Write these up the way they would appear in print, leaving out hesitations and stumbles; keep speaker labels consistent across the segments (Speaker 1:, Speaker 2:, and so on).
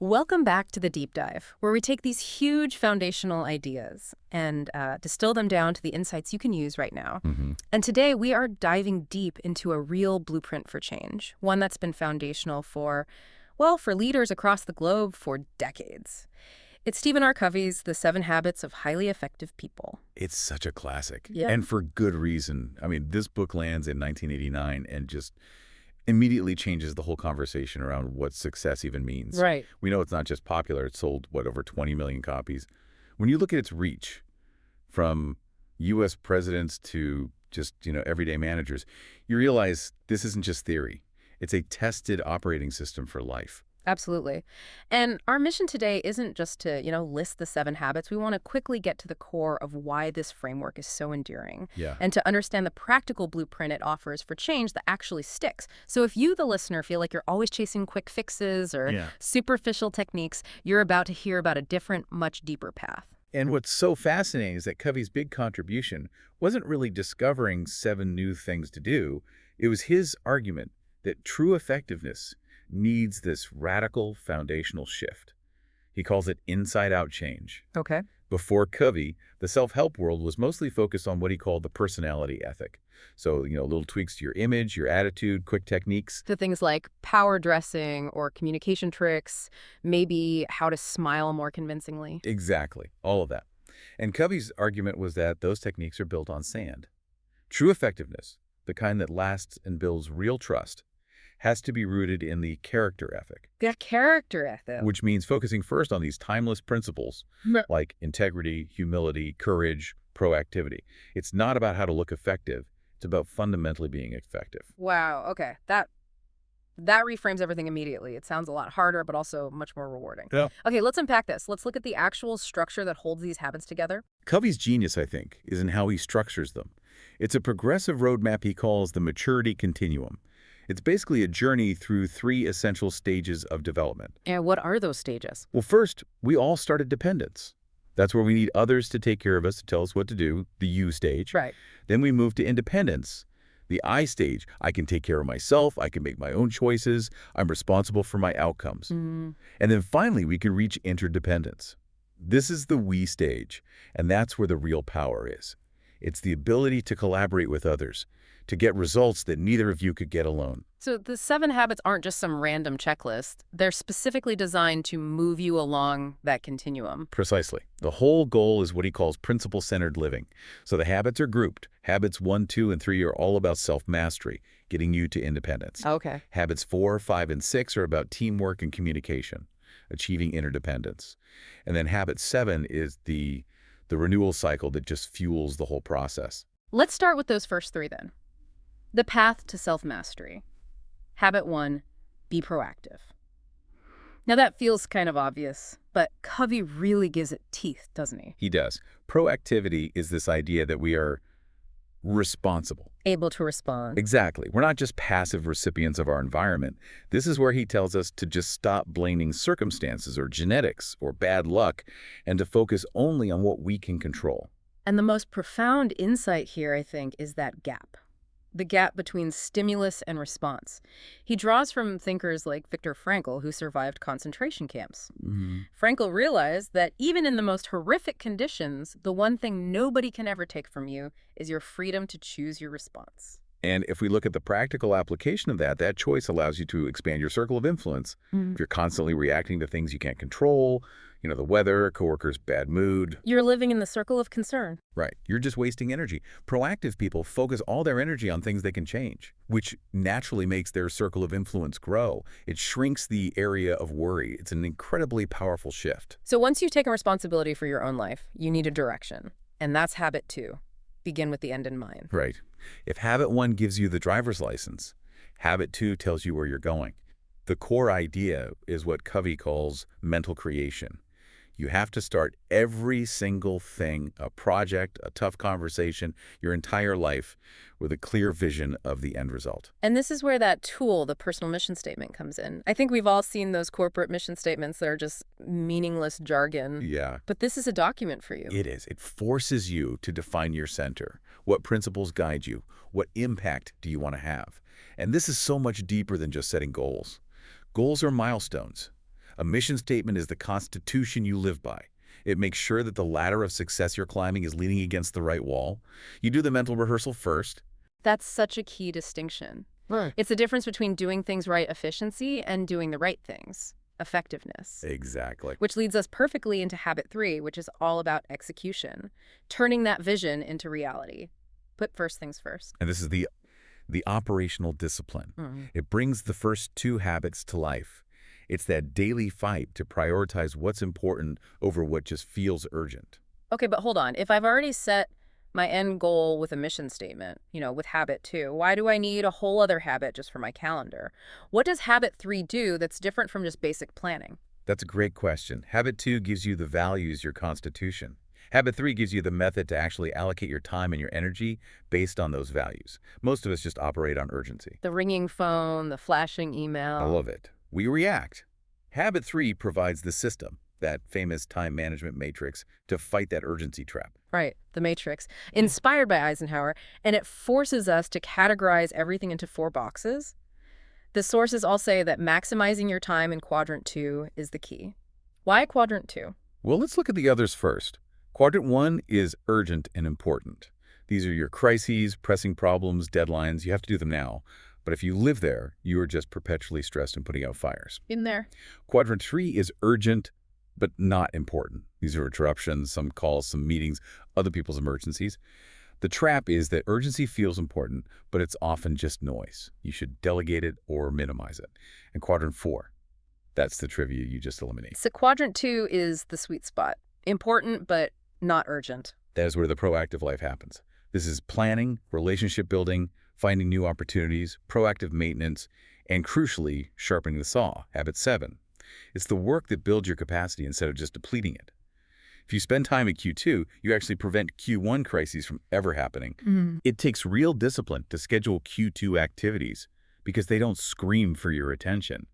Speaker 1: Welcome back to the deep dive, where we take these huge foundational ideas and distill them down to the insights you can use right now.
Speaker 2: Hmm.
Speaker 1: And today we are diving deep into a real blueprint for change, one that's been foundational for, well, for leaders across the globe for decades. It's Stephen R. Covey's The 7 Habits of Highly Effective People.
Speaker 2: It's such a classic,
Speaker 1: Yeah.
Speaker 2: and for good reason. I mean, this book lands in 1989 and just immediately changes the whole conversation around what success even means.
Speaker 1: Right.
Speaker 2: We know it's not just popular. It's sold, over 20 million copies. When you look at its reach, from U.S. presidents to just, everyday managers, you realize this isn't just theory. It's a tested operating system for life.
Speaker 1: Absolutely. And our mission today isn't just to, list the 7 habits. We want to quickly get to the core of why this framework is so enduring
Speaker 2: Yeah.
Speaker 1: and to understand the practical blueprint it offers for change that actually sticks. So if you, the listener, feel like you're always chasing quick fixes or
Speaker 2: Yeah.
Speaker 1: superficial techniques, you're about to hear about a different, much deeper path.
Speaker 2: And what's so fascinating is that Covey's big contribution wasn't really discovering 7 new things to do. It was his argument that true effectiveness needs this radical foundational shift. He calls it inside-out change.
Speaker 1: Okay.
Speaker 2: Before Covey, the self-help world was mostly focused on what he called the personality ethic. So, little tweaks to your image, your attitude, quick techniques.
Speaker 1: So things like power dressing or communication tricks, maybe how to smile more convincingly.
Speaker 2: Exactly, all of that. And Covey's argument was that those techniques are built on sand. True effectiveness, the kind that lasts and builds real trust, has to be rooted in the character ethic,
Speaker 1: The character ethic.
Speaker 2: which means focusing first on these timeless principles
Speaker 1: Right.
Speaker 2: like integrity, humility, courage, proactivity. It's not about how to look effective. It's about fundamentally being effective.
Speaker 1: Wow. Okay. That reframes everything immediately. It sounds a lot harder, but also much more rewarding.
Speaker 2: Yeah.
Speaker 1: Okay, let's unpack this. Let's look at the actual structure that holds these habits together.
Speaker 2: Covey's genius, I think, is in how he structures them. It's a progressive roadmap he calls the maturity continuum. It's basically a journey through 3 essential stages of development.
Speaker 1: And what are those stages?
Speaker 2: Well, first, we all start at dependence. That's where we need others to take care of us, to tell us what to do, the you stage.
Speaker 1: Right.
Speaker 2: Then we move to independence, the I stage. I can take care of myself. I can make my own choices. I'm responsible for my outcomes. And then finally, we can reach interdependence. This is the we stage, and that's where the real power is. It's the ability to collaborate with others, to get results that neither of you could get alone.
Speaker 1: So the 7 habits aren't just some random checklist. They're specifically designed to move you along that continuum.
Speaker 2: Precisely. The whole goal is what he calls principle-centered living. So the habits are grouped. Habits 1, 2, and 3 are all about self-mastery, getting you to independence.
Speaker 1: Okay.
Speaker 2: Habits 4, 5, and 6 are about teamwork and communication, achieving interdependence. And then habit 7 is the renewal cycle that just fuels the whole process.
Speaker 1: Let's start with those first 3 then. The path to self-mastery. Habit 1, be proactive. Now that feels kind of obvious, but Covey really gives it teeth, doesn't he?
Speaker 2: He does. Proactivity is this idea that we are responsible.
Speaker 1: Able to respond.
Speaker 2: Exactly. We're not just passive recipients of our environment. This is where he tells us to just stop blaming circumstances or genetics or bad luck and to focus only on what we can control.
Speaker 1: And the most profound insight here, I think, is that gap. The gap between stimulus and response. He draws from thinkers like Viktor Frankl, who survived concentration camps. Frankl realized that even in the most horrific conditions, the one thing nobody can ever take from you is your freedom to choose your response.
Speaker 2: And if we look at the practical application of that choice allows you to expand your circle of influence. If you're constantly reacting to things you can't control, the weather, coworkers' bad mood.
Speaker 1: You're living in the circle of concern.
Speaker 2: Right. You're just wasting energy. Proactive people focus all their energy on things they can change, which naturally makes their circle of influence grow. It shrinks the area of worry. It's an incredibly powerful shift.
Speaker 1: So once you've taken responsibility for your own life, you need a direction. And that's habit 2. Begin with the end in mind.
Speaker 2: Right. If habit 1 gives you the driver's license, habit 2 tells you where you're going. The core idea is what Covey calls mental creation. You have to start every single thing, a project, a tough conversation, your entire life, with a clear vision of the end result.
Speaker 1: And this is where that tool, the personal mission statement, comes in. I think we've all seen those corporate mission statements that are just meaningless jargon.
Speaker 2: Yeah.
Speaker 1: But this is a document for you.
Speaker 2: It is. It forces you to define your center. What principles guide you? What impact do you want to have? And this is so much deeper than just setting goals. Goals are milestones. A mission statement is the constitution you live by. It makes sure that the ladder of success you're climbing is leaning against the right wall. You do the mental rehearsal first.
Speaker 1: That's such a key distinction.
Speaker 2: Right.
Speaker 1: It's the difference between doing things right efficiency and doing the right things effectiveness.
Speaker 2: Exactly.
Speaker 1: Which leads us perfectly into habit 3, which is all about execution, turning that vision into reality. Put first things first.
Speaker 2: And this is the operational discipline. It brings the first 2 habits to life. It's that daily fight to prioritize what's important over what just feels urgent.
Speaker 1: Okay, but hold on. If I've already set my end goal with a mission statement, with habit 2, why do I need a whole other habit just for my calendar? What does habit 3 do that's different from just basic planning?
Speaker 2: That's a great question. Habit 2 gives you the values, your constitution. Habit 3 gives you the method to actually allocate your time and your energy based on those values. Most of us just operate on urgency.
Speaker 1: The ringing phone, the flashing email.
Speaker 2: I love it. We react. Habit 3 provides the system, that famous time management matrix, to fight that urgency trap.
Speaker 1: Right, the matrix, inspired by Eisenhower, and it forces us to categorize everything into 4 boxes. The sources all say that maximizing your time in quadrant 2 is the key. Why quadrant 2?
Speaker 2: Well, let's look at the others first. Quadrant 1 is urgent and important. These are your crises, pressing problems, deadlines. You have to do them now. But if you live there, you are just perpetually stressed and putting out fires.
Speaker 1: In there.
Speaker 2: Quadrant 3 is urgent, but not important. These are interruptions, some calls, some meetings, other people's emergencies. The trap is that urgency feels important, but it's often just noise. You should delegate it or minimize it. And quadrant 4, that's the trivia you just eliminate.
Speaker 1: So quadrant 2 is the sweet spot. Important, but not urgent.
Speaker 2: That is where the proactive life happens. This is planning, relationship building, finding new opportunities, proactive maintenance, and crucially, sharpening the saw, habit 7. It's the work that builds your capacity instead of just depleting it. If you spend time at Q2, you actually prevent Q1 crises from ever happening. It takes real discipline to schedule Q2 activities because they don't scream for your attention,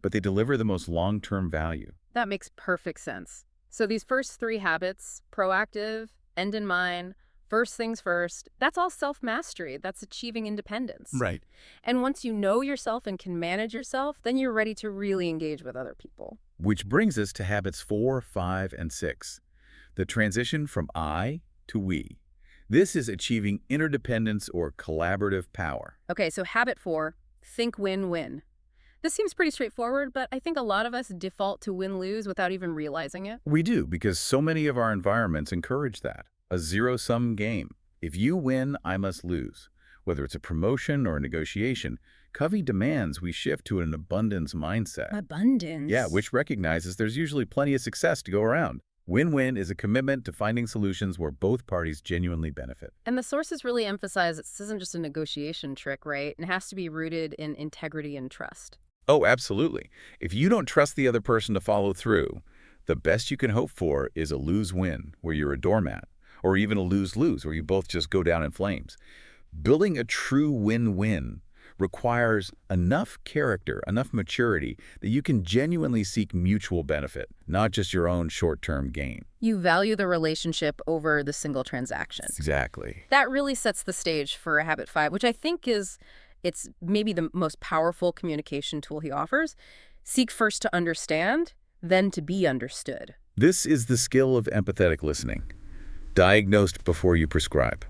Speaker 2: but they deliver the most long-term value.
Speaker 1: That makes perfect sense. So these first 3 habits, proactive, end in mind, first things first, that's all self-mastery. That's achieving independence.
Speaker 2: Right.
Speaker 1: And once you know yourself and can manage yourself, then you're ready to really engage with other people.
Speaker 2: Which brings us to habits 4, 5, and 6. The transition from I to we. This is achieving interdependence or collaborative power.
Speaker 1: Okay, so habit 4, think win-win. This seems pretty straightforward, but I think a lot of us default to win-lose without even realizing it.
Speaker 2: We do, because so many of our environments encourage that. A zero-sum game. If you win, I must lose. Whether it's a promotion or a negotiation, Covey demands we shift to an abundance mindset.
Speaker 1: Abundance?
Speaker 2: Yeah, which recognizes there's usually plenty of success to go around. Win-win is a commitment to finding solutions where both parties genuinely benefit.
Speaker 1: And the sources really emphasize this isn't just a negotiation trick, right? It has to be rooted in integrity and trust.
Speaker 2: Oh, absolutely. If you don't trust the other person to follow through, the best you can hope for is a lose-win, where you're a doormat, or even a lose-lose, where you both just go down in flames. Building a true win-win requires enough character, enough maturity, that you can genuinely seek mutual benefit, not just your own short-term gain.
Speaker 1: You value the relationship over the single transaction.
Speaker 2: Exactly.
Speaker 1: That really sets the stage for habit 5, which I think it's maybe the most powerful communication tool he offers. Seek first to understand, then to be understood.
Speaker 2: This is the skill of empathetic listening. Diagnosed before you prescribe.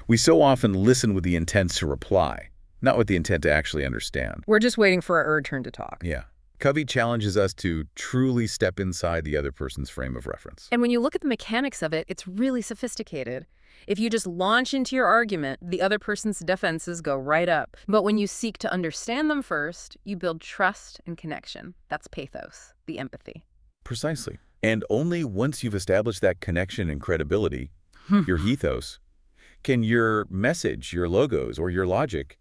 Speaker 2: We so often listen with the intent to reply, not with the intent to actually understand.
Speaker 1: We're just waiting for our turn to talk.
Speaker 2: Yeah. Covey challenges us to truly step inside the other person's frame of reference.
Speaker 1: And when you look at the mechanics of it, it's really sophisticated. If you just launch into your argument, the other person's defenses go right up. But when you seek to understand them first, you build trust and connection. That's pathos, the empathy.
Speaker 2: Precisely. And only once you've established that connection and credibility, your ethos, can your message, your logos, or your logic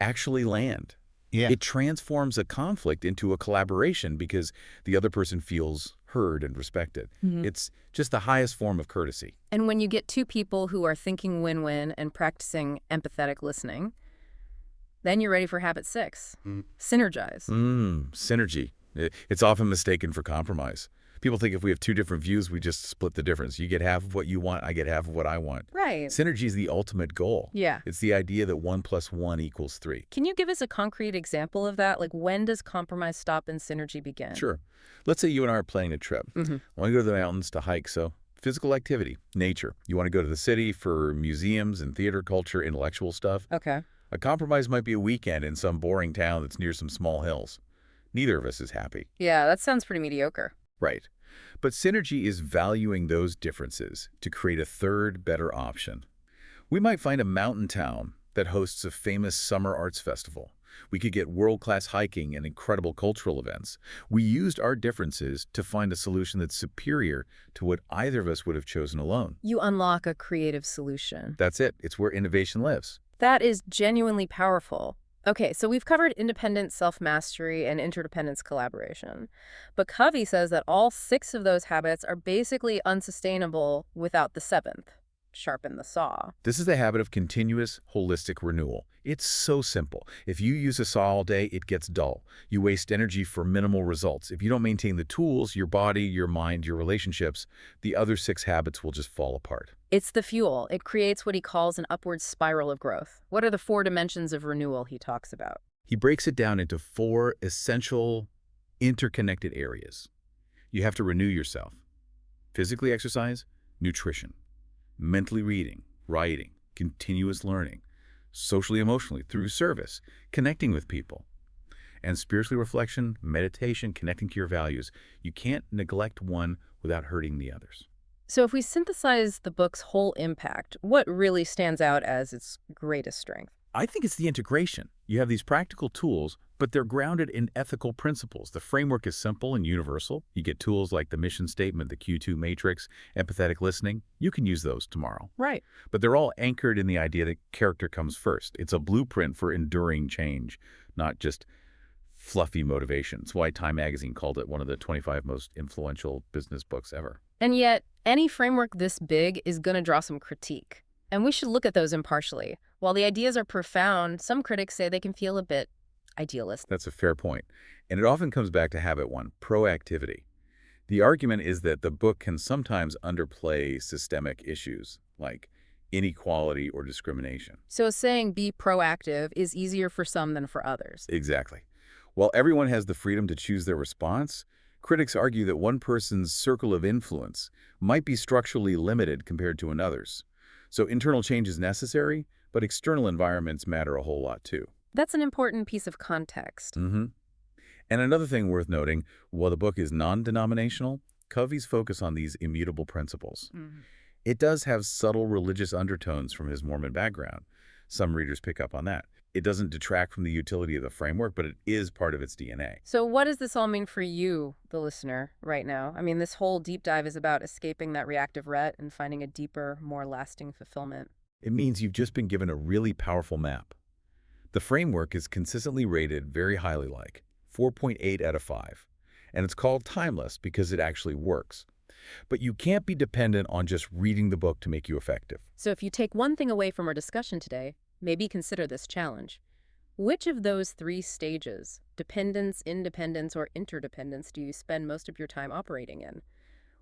Speaker 2: actually land.
Speaker 3: Yeah.
Speaker 2: It transforms a conflict into a collaboration because the other person feels heard and respected. It's just the highest form of courtesy.
Speaker 1: And when you get 2 people who are thinking win-win and practicing empathetic listening, then you're ready for habit 6. Synergize.
Speaker 2: Synergy. It's often mistaken for compromise. People think if we have two different views, we just split the difference. You get half of what you want, I get half of what I want.
Speaker 1: Right.
Speaker 2: Synergy is the ultimate goal.
Speaker 1: Yeah.
Speaker 2: It's the idea that 1 + 1 = 3.
Speaker 1: Can you give us a concrete example of that? Like, when does compromise stop and synergy begin?
Speaker 2: Sure. Let's say you and I are planning a trip.
Speaker 1: Mm-hmm.
Speaker 2: I want to go to the mountains to hike, so physical activity, nature. You want to go to the city for museums and theater culture, intellectual stuff.
Speaker 1: Okay.
Speaker 2: A compromise might be a weekend in some boring town that's near some small hills. Neither of us is happy.
Speaker 1: Yeah, that sounds pretty mediocre.
Speaker 2: Right. But synergy is valuing those differences to create a third, better option. We might find a mountain town that hosts a famous summer arts festival. We could get world-class hiking and incredible cultural events. We used our differences to find a solution that's superior to what either of us would have chosen alone.
Speaker 1: You unlock a creative solution.
Speaker 2: That's it. It's where innovation lives.
Speaker 1: That is genuinely powerful. Okay, so we've covered independence, self-mastery, and interdependence collaboration. But Covey says that all 6 of those habits are basically unsustainable without the 7th. Sharpen the saw.
Speaker 2: This is the habit of continuous, holistic renewal. It's so simple. If you use a saw all day, it gets dull. You waste energy for minimal results. If you don't maintain the tools, your body, your mind, your relationships, the other 6 habits will just fall apart.
Speaker 1: It's the fuel. It creates what he calls an upward spiral of growth. What are the 4 dimensions of renewal he talks about?
Speaker 2: He breaks it down into 4 essential, interconnected areas. You have to renew yourself. Physically exercise, nutrition. Mentally reading, writing, continuous learning. Socially, emotionally, through service, connecting with people. And spiritually, reflection, meditation, connecting to your values. You can't neglect one without hurting the others.
Speaker 1: So if we synthesize the book's whole impact, what really stands out as its greatest strength?
Speaker 2: I think it's the integration. You have these practical tools, but they're grounded in ethical principles. The framework is simple and universal. You get tools like the mission statement, the Q2 matrix, empathetic listening. You can use those tomorrow.
Speaker 1: Right.
Speaker 2: But they're all anchored in the idea that character comes first. It's a blueprint for enduring change, not just fluffy motivation. It's why Time magazine called it one of the 25 most influential business books ever.
Speaker 1: And yet, any framework this big is going to draw some critique. And we should look at those impartially. While the ideas are profound, some critics say they can feel a bit idealist.
Speaker 2: That's a fair point. And it often comes back to habit 1, proactivity. The argument is that the book can sometimes underplay systemic issues like inequality or discrimination.
Speaker 1: So saying be proactive is easier for some than for others.
Speaker 2: Exactly. While everyone has the freedom to choose their response, critics argue that one person's circle of influence might be structurally limited compared to another's. So internal change is necessary, but external environments matter a whole lot too.
Speaker 1: That's an important piece of context.
Speaker 2: Mm-hmm. And another thing worth noting, while the book is non-denominational, Covey's focus on these immutable principles.
Speaker 1: Mm-hmm.
Speaker 2: It does have subtle religious undertones from his Mormon background. Some readers pick up on that. It doesn't detract from the utility of the framework, but it is part of its DNA.
Speaker 1: So what does this all mean for you, the listener, right now? I mean, this whole deep dive is about escaping that reactive rut and finding a deeper, more lasting fulfillment.
Speaker 2: It means you've just been given a really powerful map. The framework is consistently rated very highly, like 4.8 out of 5. And it's called timeless because it actually works. But you can't be dependent on just reading the book to make you effective.
Speaker 1: So if you take one thing away from our discussion today, maybe consider this challenge. Which of those 3 stages, dependence, independence, or interdependence, do you spend most of your time operating in?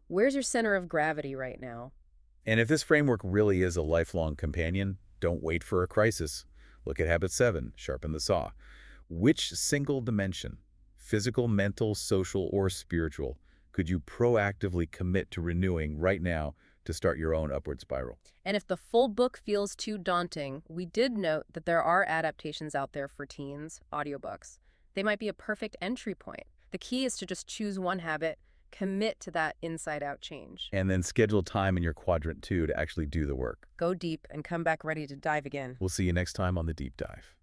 Speaker 1: Where's your center of gravity right now?
Speaker 2: And if this framework really is a lifelong companion, don't wait for a crisis. Look at habit 7, sharpen the saw. Which single dimension, physical, mental, social, or spiritual, could you proactively commit to renewing right now to start your own upward spiral?
Speaker 1: And if the full book feels too daunting, we did note that there are adaptations out there for teens, audiobooks. They might be a perfect entry point. The key is to just choose one habit, commit to that inside-out change.
Speaker 2: And then schedule time in your quadrant 2 to actually do the work.
Speaker 1: Go deep and come back ready to dive again.
Speaker 2: We'll see you next time on The Deep Dive.